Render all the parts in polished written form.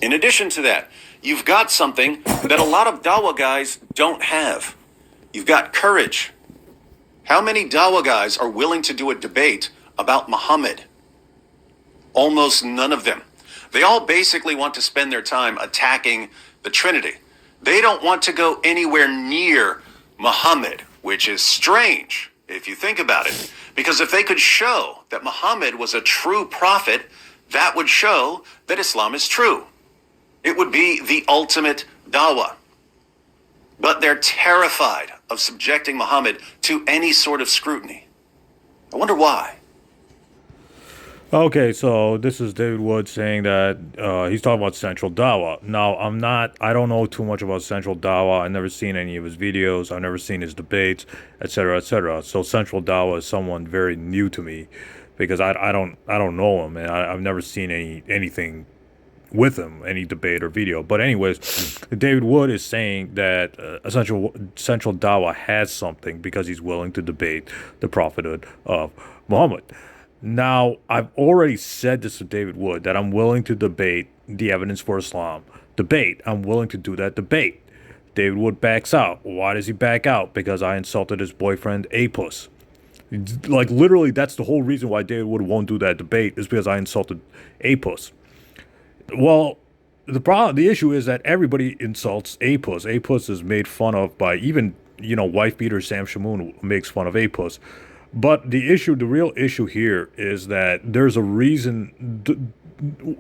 In addition to that, you've got something that a lot of Dawa guys don't have. You've got courage. How many Dawa guys are willing to do a debate about Muhammad? Almost none of them. They all basically want to spend their time attacking the Trinity. They don't want to go anywhere near Muhammad, which is strange if you think about it. Because if they could show that Muhammad was a true prophet, that would show that Islam is true. It would be the ultimate dawah. But they're terrified of subjecting Muhammad to any sort of scrutiny. I wonder why. Okay, so this is David Wood saying that he's talking about Central Dawa. Now, I don't know too much about Central Dawa. I've never seen any of his videos. I've never seen his debates, etc., etc. So Central Dawa is someone very new to me because I don't know him and I've never seen anything with him, any debate or video. But anyways, David Wood is saying that Central Dawa has something because he's willing to debate the prophethood of Muhammad. Now, I've already said this to David Wood that I'm willing to debate the evidence for Islam. I'm willing to do that debate. David Wood backs out. Why does he back out? Because I insulted his boyfriend, Apus. Like, literally, that's the whole reason why David Wood won't do that debate is because I insulted Apus. Well, the issue is that everybody insults Apus. Apus is made fun of by even, wife beater Sam Shamoon makes fun of Apus. But the real issue here is that there's a reason.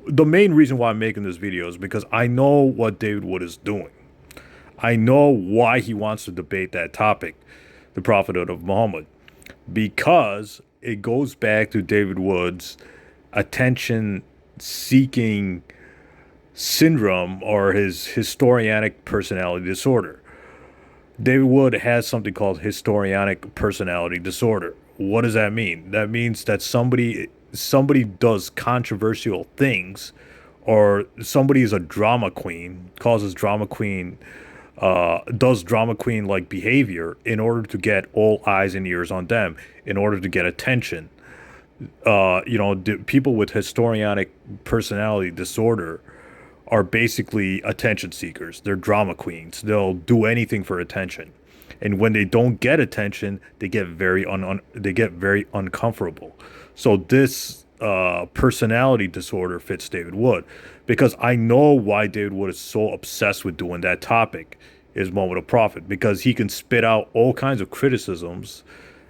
The main reason why I'm making this video is because I know what David Wood is doing. I know why he wants to debate that topic, the prophethood of Muhammad, because it goes back to David Wood's attention-seeking syndrome or his historianic personality disorder. David Wood has something called histrionic personality disorder. What does that mean? That means that somebody does controversial things, or somebody is a drama queen, does drama queen like behavior in order to get all eyes and ears on them, in order to get attention. People with histrionic personality disorder are basically attention seekers. They're drama queens. They'll do anything for attention. And when they don't get attention, they get very uncomfortable. So this personality disorder fits David Wood, because I know why David Wood is so obsessed with doing that topic, is Muhammad a prophet, because he can spit out all kinds of criticisms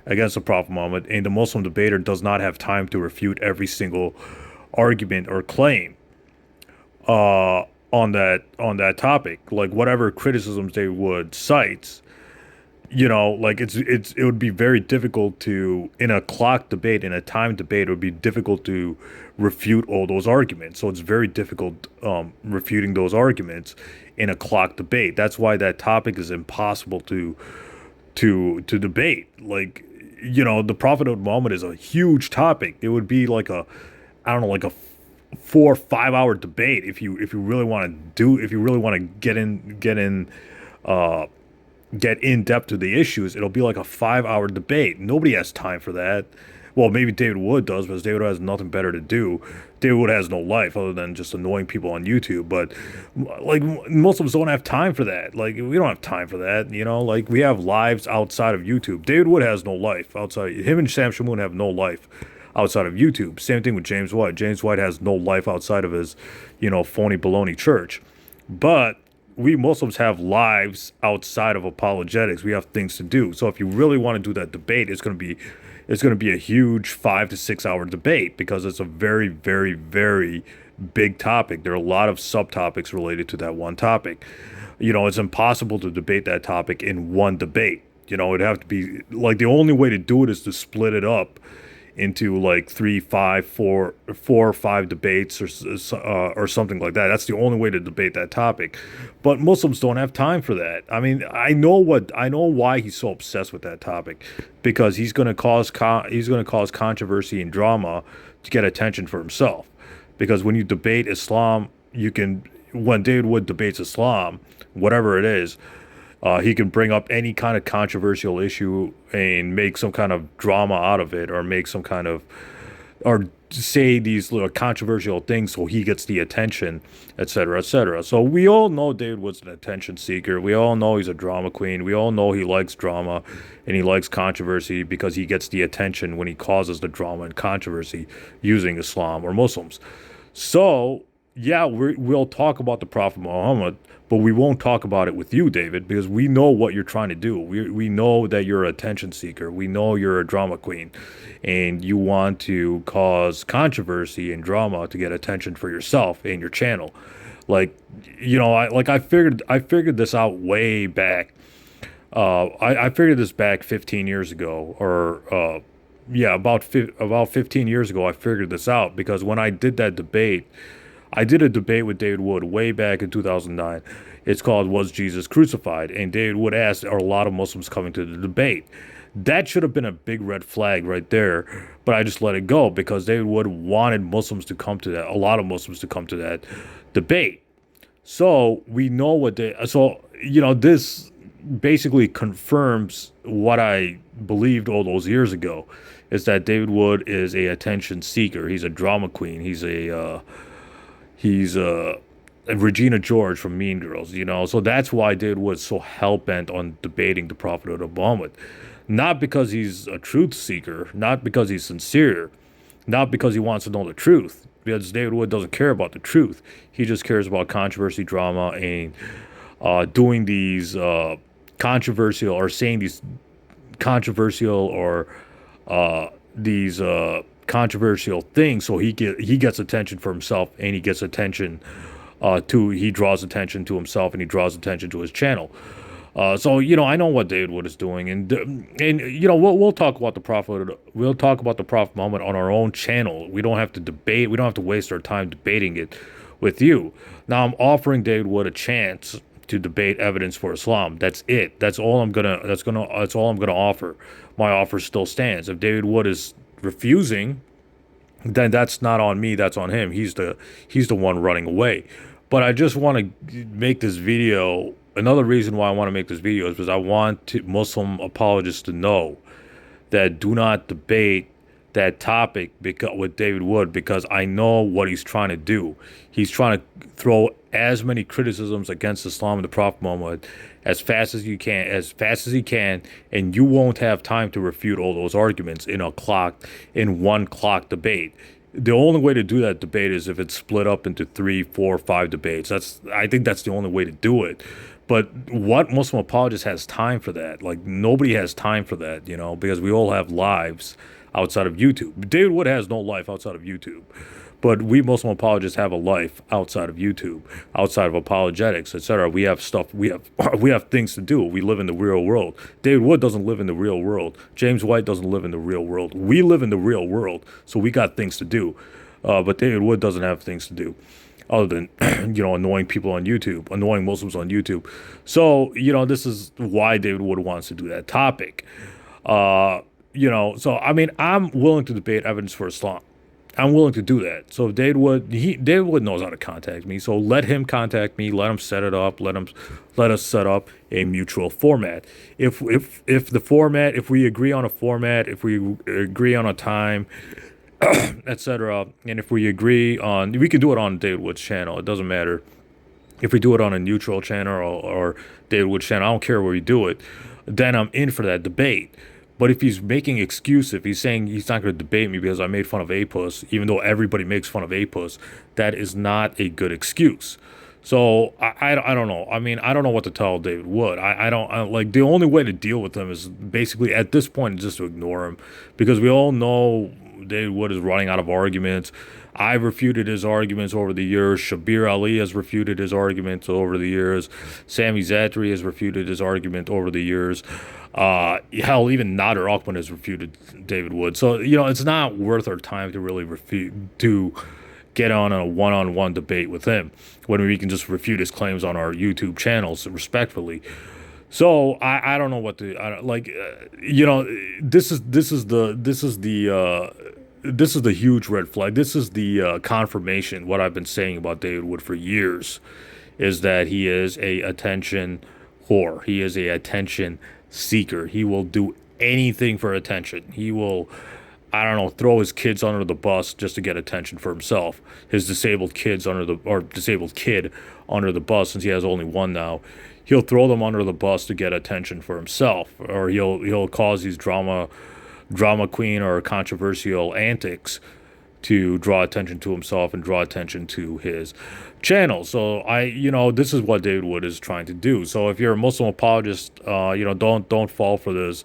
against the Prophet Muhammad, and the Muslim debater does not have time to refute every single argument or claim on that topic. Like, whatever criticisms they would cite, it would be very difficult to, in a clock debate, in a time debate, it would be difficult to refute all those arguments. So it's very difficult refuting those arguments in a clock debate. That's why that topic is impossible to debate. Like, the Prophet of Muhammad is a huge topic. It would be like a 4 or 5 hour debate if you really want to get in depth to the issues. It'll be like a 5 hour debate. Nobody has time for that. Well, maybe David Wood does, because David Wood has nothing better to do. David Wood has no life other than just annoying people on YouTube. But like, Muslims don't have time for that. Like, we don't have time for that. Like, we have lives outside of YouTube. David Wood has no life outside. Him and Sam Shamoon have no life outside of YouTube. Same thing with James White. James White has no life outside of his, phony baloney church. But we Muslims have lives outside of apologetics. We have things to do. So if you really want to do that debate, it's going to be a huge 5 to 6 hour debate, because it's a very, very, very big topic. There are a lot of subtopics related to that one topic. It's impossible to debate that topic in one debate. It'd have to be like, the only way to do it is to split it up into like 3, 5, 4 or 5 debates or something like that. That's the only way to debate that topic. But Muslims don't have time for that. I mean, I know why he's so obsessed with that topic, because he's going to cause controversy and drama to get attention for himself. Because when you debate Islam, when David Wood debates Islam, whatever it is, he can bring up any kind of controversial issue and make some kind of drama out of it, or make some kind of, or say these little controversial things so he gets the attention, etc., etc. So we all know David Wood's an attention seeker. We all know he's a drama queen. We all know he likes drama and he likes controversy because he gets the attention when he causes the drama and controversy using Islam or Muslims. So, yeah, we'll talk about the Prophet Muhammad, but we won't talk about it with you, David, because we know what you're trying to do. We know that you're an attention seeker. We know you're a drama queen, and you want to cause controversy and drama to get attention for yourself and your channel. Like, I figured this out way back. I figured this back 15 years ago, or yeah, about 15 years ago. I figured this out because when I did that debate. I did a debate with David Wood way back in 2009. It's called "Was Jesus Crucified?" And David Wood asked, "Are a lot of Muslims coming to the debate?" That should have been a big red flag right there, but I just let it go because David Wood wanted Muslims to come to that, a lot of Muslims to come to that debate. So we know this basically confirms what I believed all those years ago, is that David Wood is a attention seeker. He's a drama queen. He's Regina George from Mean Girls, So that's why David Wood's so hell-bent on debating the Prophet of Muhammad. Not because he's a truth seeker, not because he's sincere, not because he wants to know the truth, because David Wood doesn't care about the truth. He just cares about controversy, drama, and doing these controversial or saying these controversial or these controversial things, so he gets attention for himself, and he gets attention he draws attention to himself, and he draws attention to his channel. So I know what David Wood is doing, and we'll talk about the Prophet. We'll talk about the Prophet Muhammad on our own channel. We don't have to debate. We don't have to waste our time debating it with you. Now I'm offering David Wood a chance to debate evidence for Islam. That's it. That's all I'm gonna offer. My offer still stands. If David Wood is refusing, then that's not on me, that's on him. He's the one running away. But I just want to make this video. Another reason why I want to make this video is because I want Muslim apologists to know that do not debate that topic with David Wood, because I know what he's trying to do. He's trying to throw as many criticisms against Islam and the Prophet Muhammad as fast as he can, and you won't have time to refute all those arguments in one clock debate. The only way to do that debate is if it's split up into 3, 4, 5 debates. I think that's the only way to do it. But what Muslim apologist has time for that? Like, nobody has time for that, because we all have lives outside of YouTube. David Wood has no life outside of YouTube. But we Muslim apologists have a life outside of YouTube, outside of apologetics, etc. We have stuff. We have things to do. We live in the real world. David Wood doesn't live in the real world. James White doesn't live in the real world. We live in the real world, so we got things to do. But David Wood doesn't have things to do, other than annoying people on YouTube, annoying Muslims on YouTube. So this is why David Wood wants to do that topic. So I mean, I'm willing to debate evidence for Islam. I'm willing to do that. So David Wood knows how to contact me. So let him contact me. Let him set it up. Let us set up a mutual format. If we agree on a format, if we agree on a time, etc., and if we agree on, we can do it on David Wood's channel. It doesn't matter if we do it on a neutral channel or David Wood's channel. I don't care where we do it. Then I'm in for that debate. But if he's making excuse, if he's saying he's not going to debate me because I made fun of APUS, even though everybody makes fun of APUS, that is not a good excuse. So I don't know. I mean, I don't know what to tell David Wood. Like, the only way to deal with him is basically at this point just to ignore him, because we all know David Wood is running out of arguments. I've refuted his arguments over the years. Shabir Ali has refuted his arguments over the years. Sami Zaatari has refuted his argument over the years. Hell, even Nader Ockman has refuted David Wood. So, it's not worth our time to really get on a one-on-one debate with him when we can just refute his claims on our YouTube channels respectfully. So I don't know what to this is the huge red flag. This is the confirmation. What I've been saying about David Wood for years is that he is a attention whore. He is a attention seeker. He will do anything for attention. He will I don't know, throw his kids under the bus just to get attention for himself. His disabled kids under the or disabled kid under the bus, since he has only one now. He'll throw them under the bus to get attention for himself, or he'll cause these drama queen or controversial antics to draw attention to himself and draw attention to his channel. So this is what David Wood is trying to do. So if you're a Muslim apologist, don't fall for this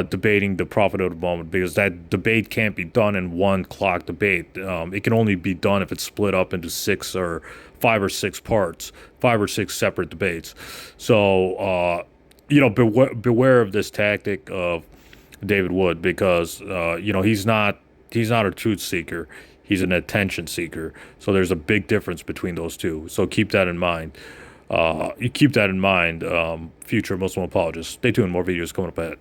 debating the prophet of the moment, because that debate can't be done in one clock debate. It can only be done if it's split up into five or six parts, 5 or 6 separate debates. So beware of this tactic of David Wood, because he's not a truth seeker. He's an attention seeker. So there's a big difference between those two. So keep that in mind. Future Muslim apologists. Stay tuned. More videos coming up ahead.